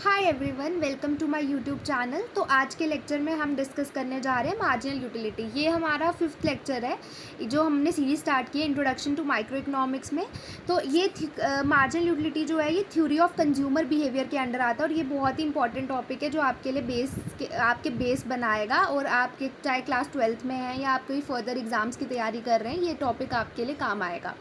Hi everyone, welcome to my YouTube channel. तो आज के लेक्चर में हम डिस्कस करने जा रहे हैं मार्जिनल यूटिलिटी। ये हमारा 5th लेक्चर है जो हमने सीरीज स्टार्ट की है इंट्रोडक्शन टू माइक्रो इकोनॉमिक्स में। तो ये मार्जिनल यूटिलिटी जो है ये थ्योरी ऑफ कंज्यूमर बिहेवियर के अंडर आता है और ये बहुत ही इंपॉर्टेंट टॉपिक है जो आपके लिए आपके बेस बनाएगा। और आपके चाहे क्लास 12th में है या आप कोई फर्दर एग्जाम्स की तैयारी कर रहे हैं, ये टॉपिक आपके लिए काम आएगा।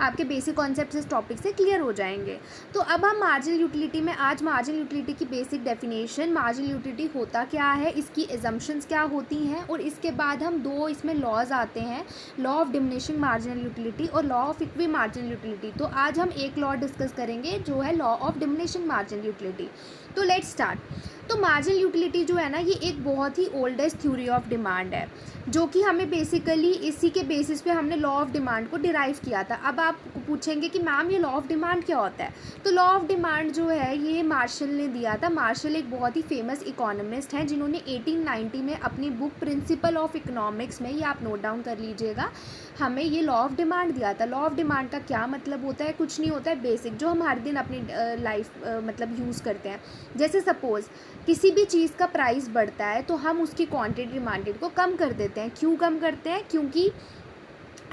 आपके बेसिक कॉन्सेप्ट इस टॉपिक से क्लियर हो जाएंगे। तो अब हम मार्जिनल यूटिलिटी में आज मार्जिनल यूटिलिटी की बेसिक डेफिनेशन, मार्जिनल यूटिलिटी होता क्या है, इसकी एजम्पशंस क्या होती हैं, और इसके बाद हम दो इसमें लॉज आते हैं, law of diminishing marginal utility और law of equi marginal utility. तो आज हम एक लॉ डिस्कस करेंगे जो है law of diminishing marginal utility. तो लेट्स स्टार्ट। तो मार्जिनल यूटिलिटी जो है ना, ये एक बहुत ही ओल्डेस्ट थ्योरी ऑफ डिमांड है जो कि हमें बेसिकली इसी के बेसिस पे हमने लॉ ऑफ डिमांड को डिराइव किया था। अब आप पूछेंगे कि मैम ये लॉ ऑफ डिमांड क्या होता है। तो लॉ ऑफ डिमांड जो है ये मार्शल ने दिया था। मार्शल एक बहुत ही फेमस इकोनॉमिस्ट हैं जिन्होंने 1890 में अपनी बुक प्रिंसिपल ऑफ इकोनॉमिक्स में, ये आप नोट डाउन कर लीजिएगा, हमें ये लॉ ऑफ डिमांड दिया था। लॉ ऑफ डिमांड का क्या मतलब होता है? कुछ नहीं होता है, बेसिक जो हम हर दिन अपनी लाइफ मतलब यूज़ करते हैं। जैसे सपोज़ किसी भी चीज़ का प्राइस बढ़ता है तो हम उसकी क्वांटिटी डिमांडेड को कम कर देते हैं। क्यों कम करते हैं? क्योंकि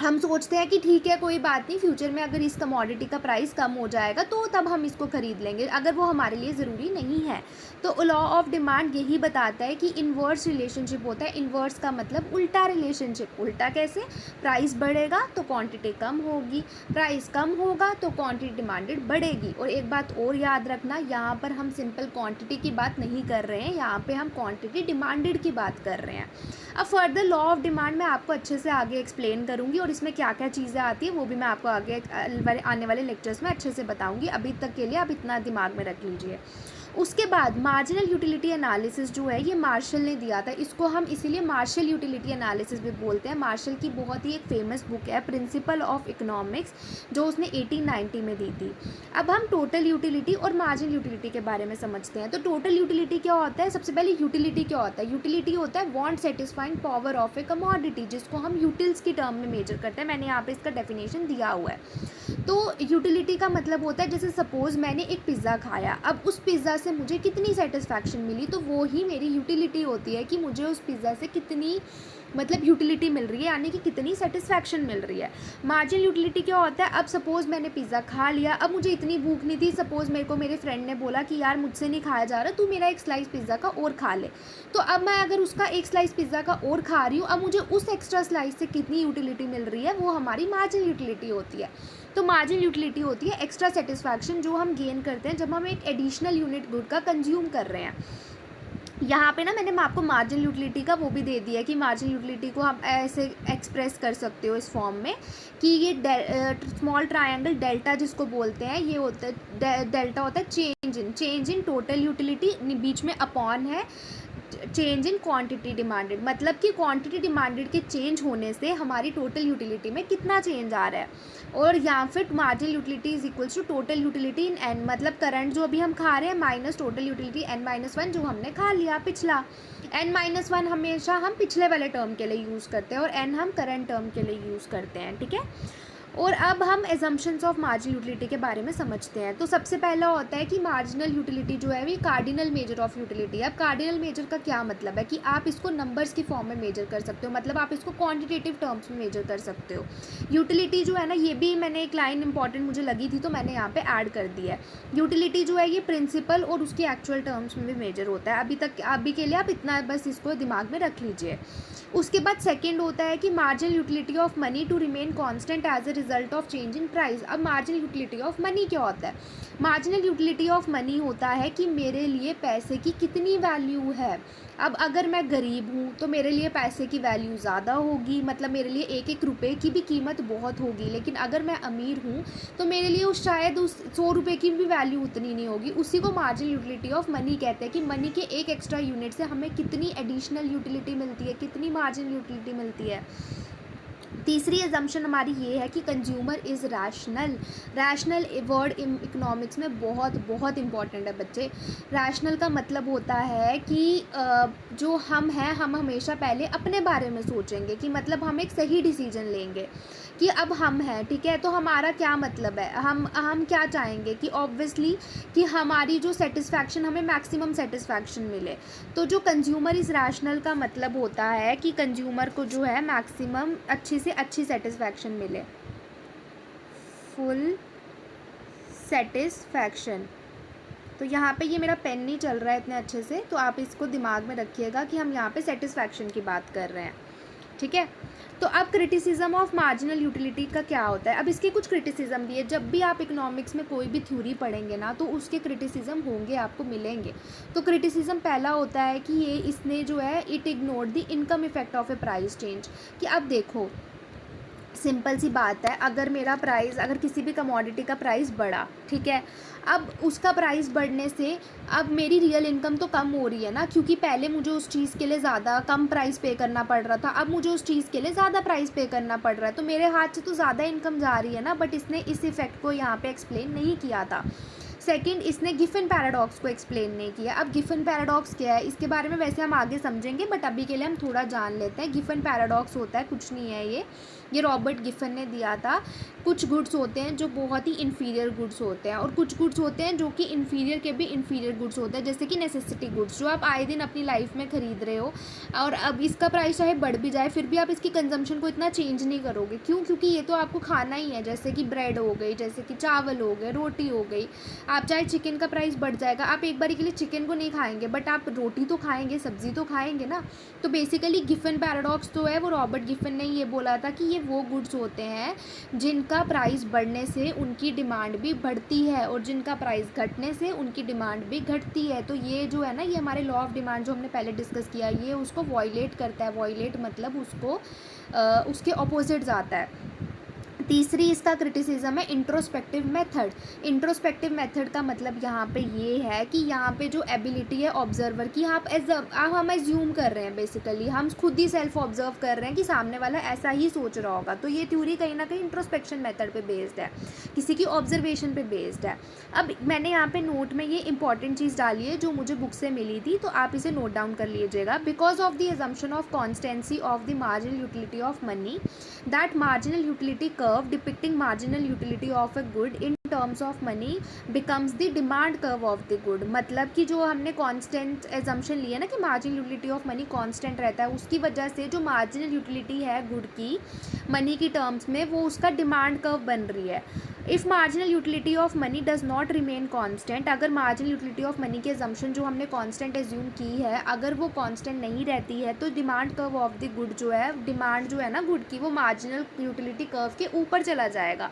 हम सोचते हैं कि ठीक है कोई बात नहीं, फ्यूचर में अगर इस कमोडिटी का प्राइस कम हो जाएगा तो तब हम इसको ख़रीद लेंगे, अगर वो हमारे लिए ज़रूरी नहीं है। तो लॉ ऑफ डिमांड यही बताता है कि इन्वर्स रिलेशनशिप होता है। इन्वर्स का मतलब उल्टा रिलेशनशिप। उल्टा कैसे? प्राइस बढ़ेगा तो क्वांटिटी कम होगी, प्राइस कम होगा तो क्वांटिटी डिमांडेड बढ़ेगी। और एक बात और याद रखना, यहाँ पर हम सिंपल क्वांटिटी की बात नहीं कर रहे हैं, यहाँ पे हम क्वांटिटी डिमांडेड की बात कर रहे हैं। अब फर्दर लॉ ऑफ डिमांड मैं आपको अच्छे से आगे एक्सप्लेन करूँगी और इसमें क्या क्या चीज़ें आती है वो भी मैं आपको आगे आने वाले लेक्चर्स में अच्छे से बताऊँगी। अभी तक के लिए आप इतना दिमाग में रख लीजिए। उसके बाद मार्जिनल यूटिलिटी एनालिसिस जो है ये मार्शल ने दिया था। इसको हम इसीलिए मार्शल यूटिलिटी एनालिसिस भी बोलते हैं। मार्शल की बहुत ही एक फेमस बुक है प्रिंसिपल ऑफ इकोनॉमिक्स, जो उसने 1890 में दी थी। अब हम टोटल यूटिलिटी और मार्जिनल यूटिलिटी के बारे में समझते हैं। तो टोटल यूटिलिटी क्या होता है? सबसे पहले यूटिलिटी क्या होता है? यूटिलिटी होता है want satisfying power of a commodity, जिसको हम यूटिल्स की टर्म में मेजर करते हैं। मैंने यहाँ पे इसका डेफिनेशन दिया हुआ है। तो यूटिलिटी का मतलब होता है, जैसे सपोज़ मैंने एक पिज़्ज़ा खाया, अब उस पिज़्ज़ा से मुझे कितनी सेटिस्फैक्शन मिली, तो वो ही मेरी यूटिलिटी होती है कि मुझे उस पिज़्ज़ा से कितनी मतलब यूटिलिटी मिल रही है, यानी कि कितनी सेटिस्फैक्शन मिल रही है। मार्जिनल यूटिलिटी क्या होता है? अब सपोज़ मैंने पिज़्ज़ा खा लिया, अब मुझे इतनी भूख नहीं थी, सपोज़ मेरे को मेरे फ्रेंड ने बोला कि यार मुझसे नहीं खाया जा रहा, तू मेरा एक स्लाइस पिज़्ज़ा का और खा ले। तो अब मैं अगर उसका एक स्लाइस पिज़्ज़ा का और खा रही हूँ, अब मुझे उस एक्स्ट्रा स्लाइस से कितनी यूटिलिटी मिल रही है, वो हमारी मार्जिनल यूटिलिटी होती है। तो मार्जिनल यूटिलिटी होती है एक्स्ट्रा सेटिस्फैक्शन जो हम गेन करते हैं जब हम एक एडिशनल यूनिट गुड का कंज्यूम कर रहे हैं। यहाँ पे ना मैंने आपको मार्जिनल यूटिलिटी का वो भी दे दिया है कि मार्जिनल यूटिलिटी को आप ऐसे एक्सप्रेस कर सकते हो इस फॉर्म में कि ये स्मॉल ट्रायंगल डेल्टा जिसको बोलते हैं, ये होता है डेल्टा होता है चेंज इन टोटल यूटिलिटी, बीच में अपॉन है चेंज इन क्वांटिटी डिमांडेड, मतलब कि क्वांटिटी डिमांडेड के चेंज होने से हमारी टोटल यूटिलिटी में कितना चेंज आ रहा है। और यहाँ फिर marginal utility is equals to total utility in N, मतलब करंट जो अभी हम खा रहे हैं माइनस टोटल यूटिलिटी n-1 जो हमने खा लिया पिछला। n-1 हमेशा हम पिछले वाले टर्म के लिए यूज़ करते हैं और n हम करंट टर्म के लिए यूज़ करते हैं, ठीक है। और अब हम एजम्पशंस ऑफ मार्जिनल यूटिलिटी के बारे में समझते हैं। तो सबसे पहला होता है कि मार्जिनल यूटिलिटी जो है वो कार्डिनल मेजर ऑफ यूटिलिटी है। अब कार्डिनल मेजर का क्या मतलब है कि आप इसको नंबर्स की फॉर्म में मेजर कर सकते हो, मतलब आप इसको क्वांटिटेटिव टर्म्स में मेजर कर सकते हो। यूटिलिटी जो है ना, ये भी मैंने एक लाइन इंपॉर्टेंट मुझे लगी थी तो मैंने यहाँ पे ऐड कर दिया है। यूटिलिटी जो है ये प्रिंसिपल और उसकी एक्चुअल टर्म्स में भी मेजर होता है। अभी के लिए आप इतना बस इसको दिमाग में रख लीजिए। उसके बाद सेकेंड होता है कि marginal utility of money to remain constant as a result of change in price. अब मार्जिनल यूटिलिटी ऑफ मनी क्या होता है? मार्जिनल यूटिलिटी ऑफ मनी होता है कि मेरे लिए पैसे की कितनी वैल्यू है। अब अगर मैं गरीब हूँ तो मेरे लिए पैसे की वैल्यू ज़्यादा होगी, मतलब मेरे लिए एक एक रुपये की भी कीमत बहुत होगी। लेकिन अगर मैं अमीर हूँ तो मेरे लिए शायद उस 100 रुपये की भी वैल्यू उतनी नहीं होगी। उसी को मार्जिनल यूटिलिटी ऑफ मनी कहते हैं कि मनी के एक एक्स्ट्रा यूनिट से हमें कितनी एडिशनल यूटिलिटी मिलती है, कितनी मार्जिनल यूटिलिटी मिलती है। तीसरी एजम्पशन हमारी ये है कि consumer is rational. Rational word economics में बहुत बहुत इंपॉर्टेंट है बच्चे। रैशनल का मतलब होता है कि जो हम हैं हम हमेशा पहले अपने बारे में सोचेंगे, कि मतलब हम एक सही डिसीजन लेंगे कि अब हम हैं, ठीक है, तो हमारा क्या मतलब है, हम क्या चाहेंगे कि ऑब्वियसली कि हमारी जो सेटिस्फैक्शन, हमें मैक्सिमम सेटिस्फैक्शन मिले। तो जो कंज्यूमर इज़ रैशनल का मतलब होता है कि कंज्यूमर को जो है मैक्सिमम अच्छी से अच्छी सेटिस्फैक्शन मिले, फुल सेटिस्फैक्शन। तो यहाँ पे ये मेरा पेन नहीं चल रहा है इतने अच्छे से, तो आप इसको दिमाग में रखिएगा कि हम यहाँ पे सेटिस्फैक्शन की बात कर रहे हैं, ठीक है। तो अब क्रिटिसिज्म ऑफ मार्जिनल यूटिलिटी का क्या होता है। अब इसके कुछ क्रिटिसिज्म भी है। जब भी आप इकोनॉमिक्स में कोई भी थ्योरी पढ़ेंगे ना, तो उसके क्रिटिसिज्म होंगे, आपको मिलेंगे। तो क्रिटिसिज्म पहला होता है कि ये इसने जो है it ignored the income effect of A price change. कि अब देखो सिंपल सी बात है, अगर मेरा प्राइस, अगर किसी भी कमोडिटी का प्राइस बढ़ा, ठीक है, अब उसका प्राइस बढ़ने से अब मेरी रियल इनकम तो कम हो रही है ना, क्योंकि पहले मुझे उस चीज़ के लिए ज़्यादा कम प्राइस पे करना पड़ रहा था, अब मुझे उस चीज़ के लिए ज़्यादा प्राइस पे करना पड़ रहा है, तो मेरे हाथ से तो ज़्यादा इनकम जा रही है ना। बट इसने इस इफ़ेक्ट को यहाँ पे एक्सप्लेन नहीं किया था। सेकंड, इसने गिफन पैराडॉक्स को एक्सप्लेन नहीं किया। अब गिफन पैराडॉक्स क्या है, इसके बारे में वैसे हम आगे समझेंगे, बट अभी के लिए हम थोड़ा जान लेते हैं। गिफन पैराडॉक्स होता है, कुछ नहीं है ये रॉबर्ट गिफन ने दिया था। कुछ गुड्स होते हैं जो बहुत ही इन्फीरियर गुड्स होते हैं, और कुछ गुड्स होते हैं जो कि इन्फीरियर के भी इन्फीरियर गुड्स होते हैं, जैसे कि नेसेसिटी गुड्स, जो आप आए दिन अपनी लाइफ में ख़रीद रहे हो, और अब इसका प्राइस चाहे बढ़ भी जाए फिर भी आप इसकी कंजम्पशन को इतना चेंज नहीं करोगे। क्यों? क्योंकि ये तो आपको खाना ही है, जैसे कि ब्रेड हो गई, जैसे कि चावल हो गए, रोटी हो गई। आप चाहे चिकन का प्राइस बढ़ जाएगा, आप एक बारी के लिए चिकन को नहीं खाएंगे, बट आप रोटी तो खाएंगे, सब्जी तो खाएंगे ना। तो बेसिकली गिफन पैराडॉक्स तो है, वो रॉबर्ट गिफन ने ये बोला था कि ये वो गुड्स होते हैं जिनका प्राइस बढ़ने से उनकी डिमांड भी बढ़ती है, और जिनका प्राइस घटने से उनकी डिमांड भी घटती है। तो ये जो है ना, ये हमारे लॉ ऑफ डिमांड जो हमने पहले डिस्कस किया, ये उसको वॉयलेट करता है। वॉयलेट मतलब उसको उसके ऑपोजिट जाता है। तीसरी इसका क्रिटिसिज्म है इंट्रोस्पेक्टिव मेथड। इंट्रोस्पेक्टिव मेथड का मतलब यहाँ पे ये है कि यहाँ पे जो एबिलिटी है ऑब्जर्वर की, आप हम एज्यूम कर रहे हैं, बेसिकली हम खुद ही सेल्फ ऑब्जर्व कर रहे हैं कि सामने वाला ऐसा ही सोच रहा होगा। तो ये थ्योरी कहीं ना कहीं इंट्रोस्पेक्शन मेथड पे बेस्ड है, किसी की ऑब्जर्वेशन पे बेस्ड है। अब मैंने यहाँ पे नोट में ये इंपॉर्टेंट चीज़ डाली है जो मुझे बुक से मिली थी, तो आप इसे नोट डाउन कर लीजिएगा। Because of the assumption of constituency of the marginal utility of money, that marginal utility curve depicting marginal utility of a good in terms of money becomes the demand curve of the good। मतलब कि जो हमने constant assumption लिया ना कि marginal utility of money constant रहता है, उसकी वजह से जो मार्जिनल यूटिलिटी है गुड की मनी की टर्म्स में, वो उसका डिमांड कर्व बन रही है। If marginal utility of money does not remain constant, अगर मार्जिनल यूटिलिटी ऑफ मनी की एजम्पशन जो हमने कांस्टेंट एज्यूम की है, अगर वो कांस्टेंट नहीं रहती है, तो demand curve of the good जो है, डिमांड जो है ना गुड की, वो मार्जिनल यूटिलिटी कर्व के ऊपर चला जाएगा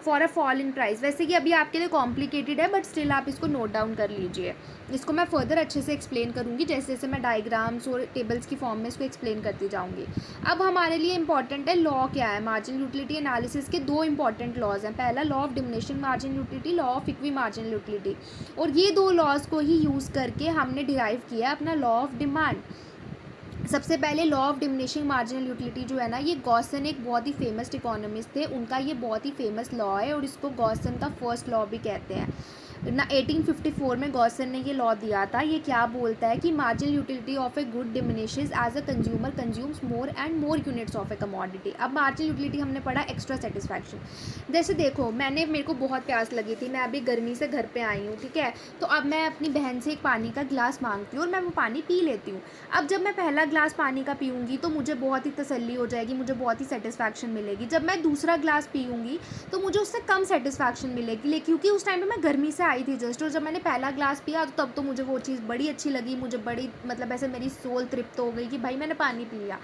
for a fall in price. वैसे कि अभी आपके लिए कॉम्प्लिकेटेड है, बट स्टिल आप इसको नोट डाउन कर लीजिए। इसको मैं फर्दर अच्छे से एक्सप्लेन करूँगी, जैसे जैसे मैं डायग्राम्स और टेबल्स की फॉर्म में इसको एक्सप्लेन करती जाऊँगी। अब हमारे लिए इंपॉर्टेंट है लॉ क्या है। मार्जिनल यूटिलिटी एनालिसिस के दो इंपॉर्टेंट लॉज हैं। पहला law of diminishing marginal utility, law of equi marginal utility, और ये दो लॉज को ही यूज़ करके हमने डिराइव किया अपना लॉ ऑफ डिमांड। सबसे पहले law of diminishing marginal utility जो है ना, ये गॉसन एक बहुत ही फेमस इकोनॉमिस्ट थे, उनका ये बहुत ही फेमस लॉ है, और इसको गॉसन का फर्स्ट लॉ भी कहते हैं ना। 1854 में गॉसन ने ये लॉ दिया था। ये क्या बोलता है कि marginal utility of a good diminishes as a consumer consumes more and more units of a commodity. अब मार्जिनल यूटिलिटी हमने पढ़ा एक्स्ट्रा सेटिस्फैक्शन। जैसे देखो, मेरे को बहुत प्यास लगी थी, मैं अभी गर्मी से घर पे आई हूँ, ठीक है, तो अब मैं अपनी बहन से एक पानी का गिलास मांगती हूँ और मैं वो पानी पी लेती हूँ। अब जब मैं पहला गिलास पानी का पीऊँगी तो मुझे बहुत ही तसल्ली हो जाएगी, मुझे बहुत ही सेटिस्फैक्शन मिलेगी। जब मैं दूसरा गिलास पीऊँगी तो मुझे उससे कम सेटिस्फैक्शन मिलेगी, लेकिन क्योंकि उस टाइम पर मैं गर्मी से आई थी जस्ट, और जब मैंने पहला ग्लास पिया तो तब तो मुझे वो चीज़ बड़ी अच्छी लगी, मुझे बड़ी मतलब ऐसे मेरी सोल तृप्त हो गई कि भाई मैंने पानी पी लिया।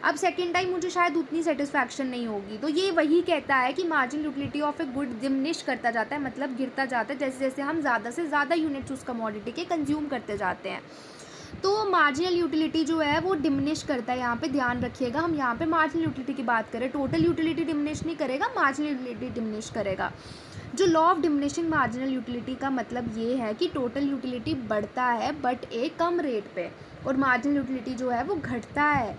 अब सेकेंड टाइम मुझे शायद उतनी सेटिस्फैक्शन नहीं होगी। तो ये वही कहता है कि marginal utility of a good diminish करता जाता है, मतलब गिरता जाता है जैसे जैसे हम ज़्यादा से ज़्यादा यूनिट्स उस कमोडिटी के कंज्यूम करते जाते हैं। तो मार्जिनल यूटिलिटी जो है वो डिमिनिश करता है, यहाँ पे ध्यान रखिएगा। हम यहाँ पे मार्जिनल यूटिलिटी की बात करें, टोटल यूटिलिटी डिमिनिश नहीं करेगा, मार्जिनल यूटिलिटी डिमिनिश करेगा। जो law of diminishing marginal utility का मतलब ये है कि टोटल यूटिलिटी बढ़ता है बट एक कम रेट पे, और मार्जिनल यूटिलिटी जो है वो घटता है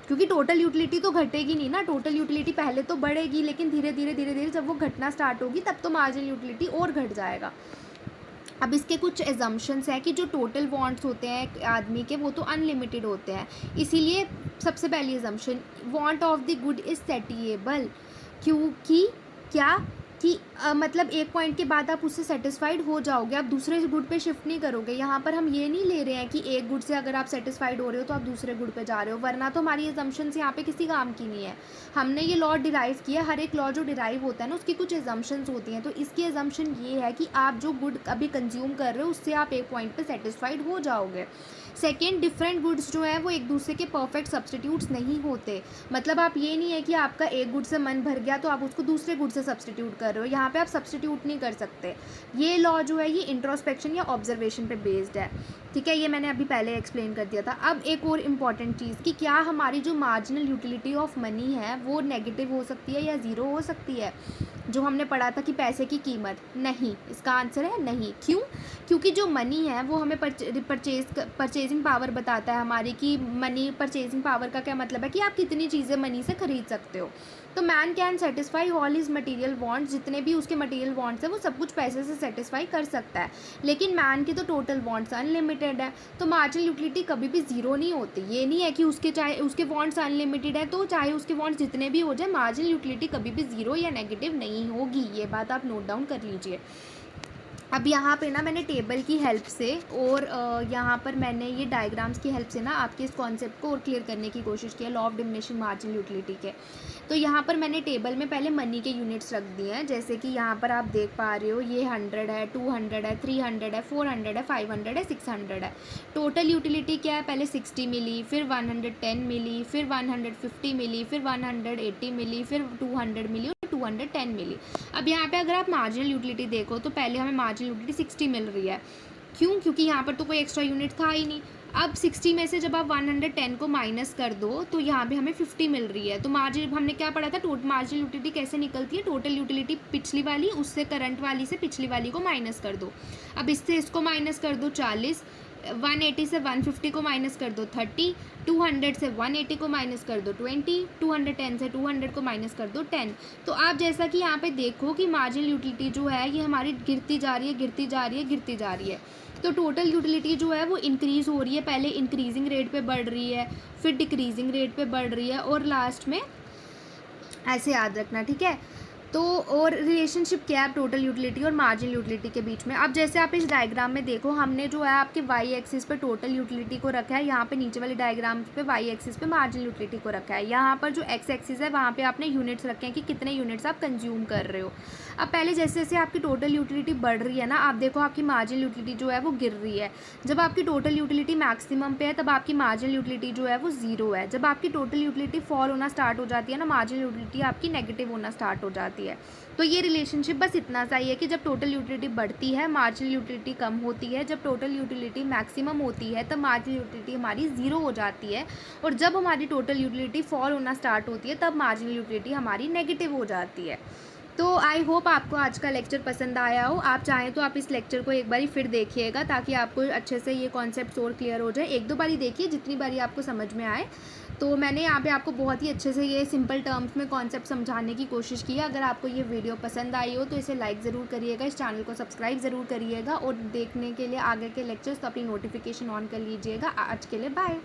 क्योंकि टोटल यूटिलिटी तो घटेगी नहीं ना, टोटल यूटिलिटी पहले तो बढ़ेगी, लेकिन धीरे धीरे जब वो घटना स्टार्ट होगी तब तो मार्जिनल यूटिलिटी और घट जाएगा। अब इसके कुछ एजम्पशंस हैं कि जो टोटल वांट्स होते हैं आदमी के वो तो अनलिमिटेड होते हैं, इसीलिए सबसे पहली assumption, want of the good is satiable, क्योंकि क्या कि मतलब एक पॉइंट के बाद आप उससे सेटिस्फाइड हो जाओगे, आप दूसरे गुड पे शिफ्ट नहीं करोगे। यहाँ पर हम ये नहीं ले रहे हैं कि एक गुड से अगर आप सेटिस्फाइड हो रहे हो तो आप दूसरे गुड पे जा रहे हो, वरना तो हमारी एजम्पशंस यहाँ पे किसी काम की नहीं है। हमने ये लॉ डिराइव किया, हर एक लॉ जो डिराइव होता है ना उसकी कुछ एजम्पशंस होती हैं, तो इसकी एजम्पशन ये है कि आप जो गुड अभी कंज्यूम कर रहे हो उससे आप एक पॉइंट पे सेटिस्फाइड हो जाओगे। सेकेंड, डिफरेंट गुड्स जो है वो एक दूसरे के परफेक्ट सब्सटीट्यूट्स नहीं होते, मतलब आप ये नहीं है कि आपका एक गुड से मन भर गया तो आप उसको दूसरे गुड से सब्सटीट्यूट कर रहे हो, यहाँ पे आप सब्सटीट्यूट नहीं कर सकते। ये लॉ जो है ये इंट्रोस्पेक्शन या ऑब्जर्वेशन पे बेस्ड है, ठीक है, ये मैंने अभी पहले एक्सप्लेन कर दिया था। अब एक और इम्पॉर्टेंट चीज़ कि क्या हमारी जो मार्जिनल यूटिलिटी ऑफ मनी है वो नेगेटिव हो सकती है या ज़ीरो हो सकती है। जो हमने पढ़ा था कि पैसे की कीमत, नहीं, इसका आंसर है नहीं। क्यों? क्योंकि जो मनी है वो हमें परचेजिंग पावर बताता है हमारी, कि मनी परचेजिंग पावर का क्या मतलब है कि आप कितनी चीज़ें मनी से ख़रीद सकते हो। तो man can satisfy all his material wants, जितने भी उसके मटेरियल वांट्स है वो सब कुछ पैसे से सेटिस्फाई कर सकता है, लेकिन मैन की तो टोटल वांट्स अनलिमिटेड है, तो मार्जिनल यूटिलिटी कभी भी ज़ीरो नहीं होती। ये नहीं है कि उसके चाहे उसके वांट्स अनलिमिटेड है तो चाहे उसके वांट्स जितने भी हो जाए मार्जिनल यूटिलिटी कभी भी ज़ीरो या नेगेटिव नहीं होगी, ये बात आप नोट डाउन कर लीजिए। अब यहाँ पे ना मैंने टेबल की हेल्प से और यहाँ पर मैंने ये डायग्राम्स की हेल्प से ना आपके इस कॉन्सेप्ट को और क्लियर करने की कोशिश की है, law of diminishing marginal utility के। तो यहाँ पर मैंने टेबल में पहले मनी के यूनिट्स रख दिए हैं, जैसे कि यहाँ पर आप देख पा रहे हो ये 100 है, 200 है, 300 है, 400 है, 500 है, 600 है। टोटल यूटिलिटी क्या है, पहले 60 मिली, फिर 110 मिली, फिर 150 मिली, फिर 180 मिली, फिर 200 मिली, 210 मिली। अब यहाँ पे अगर आप मार्जिनल यूटिलिटी देखो तो पहले हमें मार्जिनल यूटिलिटी 60 मिल रही है, क्यों? क्योंकि यहाँ पर तो कोई एक्स्ट्रा यूनिट था ही नहीं। अब 60 में से जब आप 110 को माइनस कर दो तो यहाँ पे हमें 50 मिल रही है। तो मार्जिन हमने क्या पढ़ा था, मार्जिनल यूटिलिटी कैसे निकलती है, टोटल यूटिलिटी पिछली वाली उससे करंट वाली से पिछली वाली को माइनस कर दो। अब इससे इसको माइनस कर दो 40, 180 से 150 को माइनस कर दो 30, 200 से 180 को माइनस कर दो 20, 210 से 200 को माइनस कर दो 10। तो आप जैसा कि यहाँ पे देखो कि मार्जिनल यूटिलिटी जो है ये हमारी गिरती जा रही है, गिरती जा रही है, गिरती जा रही है। तो टोटल यूटिलिटी जो है वो इंक्रीज़ हो रही है, पहले इंक्रीजिंग रेट पे बढ़ रही है, फिर डिक्रीजिंग रेट पे बढ़ रही है और लास्ट में ऐसे याद रखना, ठीक है। तो और रिलेशनशिप क्या है टोटल यूटिलिटी और मार्जिनल यूटिलिटी के बीच में। अब जैसे आप इस डायग्राम में देखो हमने जो है आपके वाई एक्सिस पे टोटल यूटिलिटी को रखा है, यहाँ पे नीचे वाले डायग्राम पे वाई एक्सिस पे मार्जिनल यूटिलिटी को रखा है, यहाँ पर जो एक्स एक्सिस है वहाँ पे आपने यूनिट्स रखे हैं कि कितने यूनिट्स आप कंज्यूम कर रहे हो। अब पहले जैसे जैसे आपकी टोटल यूटिलिटी बढ़ रही है ना, आप देखो आपकी मार्जिनल यूटिलिटी जो है वो गिर रही है। जब आपकी टोटल यूटिलिटी मैक्सिमम पे है तब आपकी मार्जिनल यूटिलिटी जो है वो ज़ीरो है। जब आपकी टोटल यूटिलिटी फॉल होना स्टार्ट हो जाती है ना, मार्जिनल यूटिलिटी आपकी नेगेटिव होना स्टार्ट हो जाती है। तो ये रिलेशनशिप बस इतना सा ही है कि जब टोटल यूटिलिटी बढ़ती है मार्जिनल यूटिलिटी कम होती है, जब टोटल यूटिलिटी मैक्सिमम होती है तब मार्जिनल यूटिलिटी हमारी ज़ीरो हो जाती है, और जब हमारी टोटल यूटिलिटी फॉल होना स्टार्ट होती है तब मार्जिनल यूटिलिटी हमारी नेगेटिव हो जाती है। तो आई होप आपको आज का लेक्चर पसंद आया हो। आप चाहें तो आप इस लेक्चर को एक बारी फिर देखिएगा ताकि आपको अच्छे से ये कॉन्सेप्ट्स और क्लियर हो जाए। एक दो बारी देखिए, जितनी बारी आपको समझ में आए। तो मैंने यहाँ पे आपको बहुत ही अच्छे से ये सिंपल टर्म्स में कॉन्सेप्ट समझाने की कोशिश की है। अगर आपको ये वीडियो पसंद आई हो तो इसे लाइक ज़रूर करिएगा, इस चैनल को सब्सक्राइब ज़रूर करिएगा, और देखने के लिए आगे के लेक्चर्स तो अपनी नोटिफिकेशन ऑन कर लीजिएगा। आज के लिए बाय।